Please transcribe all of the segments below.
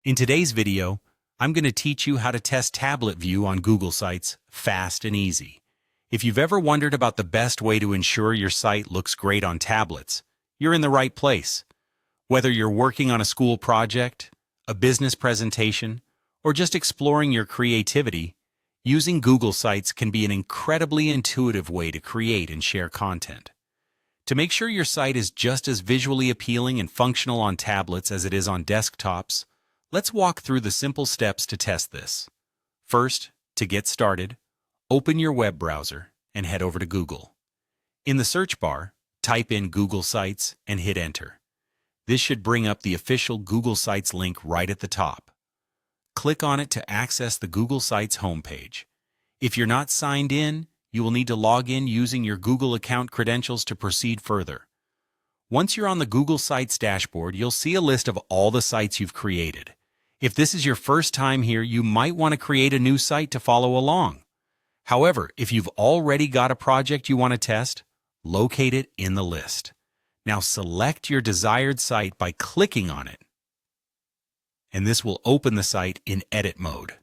In today's video, I'm going to teach you how to test tablet view on Google Sites fast and easy. If you've ever wondered about the best way to ensure your site looks great on tablets, you're in the right place. Whether you're working on a school project, a business presentation, or just exploring your creativity, using Google Sites can be an incredibly intuitive way to create and share content. To make sure your site is just as visually appealing and functional on tablets as it is on desktops, let's walk through the simple steps to test this. First, to get started, open your web browser and head over to Google. In the search bar, type in Google Sites and hit Enter. This should bring up the official Google Sites link right at the top. Click on it to access the Google Sites homepage. If you're not signed in, you will need to log in using your Google account credentials to proceed further. Once you're on the Google Sites dashboard, you'll see a list of all the sites you've created. If this is your first time here, you might want to create a new site to follow along. However, if you've already got a project you want to test, locate it in the list. Now select your desired site by clicking on it, and this will open the site in edit mode.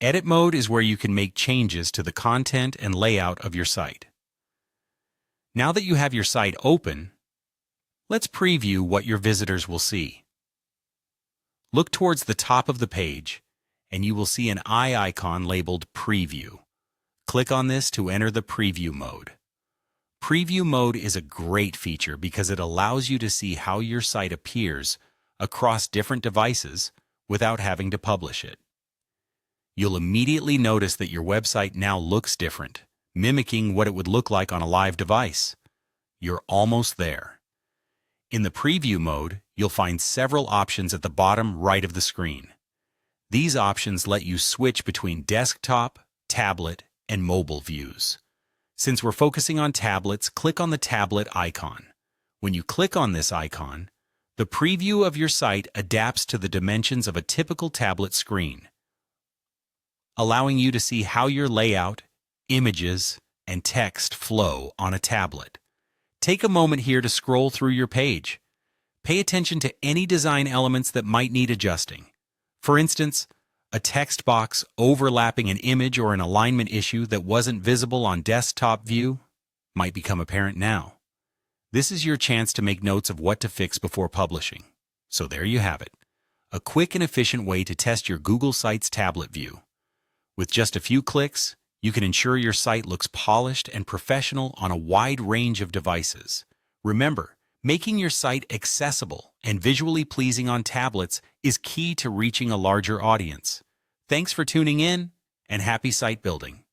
Edit mode is where you can make changes to the content and layout of your site. Now that you have your site open, let's preview what your visitors will see. Look towards the top of the page, and you will see an eye icon labeled Preview. Click on this to enter the preview mode. Preview mode is a great feature because it allows you to see how your site appears across different devices without having to publish it. You'll immediately notice that your website now looks different, mimicking what it would look like on a live device. You're almost there. In the preview mode, you'll find several options at the bottom right of the screen. These options let you switch between desktop, tablet, and mobile views. Since we're focusing on tablets, click on the tablet icon. When you click on this icon, the preview of your site adapts to the dimensions of a typical tablet screen, allowing you to see how your layout, images, and text flow on a tablet. Take a moment here to scroll through your page. Pay attention to any design elements that might need adjusting. For instance, a text box overlapping an image or an alignment issue that wasn't visible on desktop view might become apparent now. This is your chance to make notes of what to fix before publishing. So there you have it, a quick and efficient way to test your Google Sites tablet view. With just a few clicks, you can ensure your site looks polished and professional on a wide range of devices. Remember, making your site accessible and visually pleasing on tablets is key to reaching a larger audience. Thanks for tuning in, and happy site building.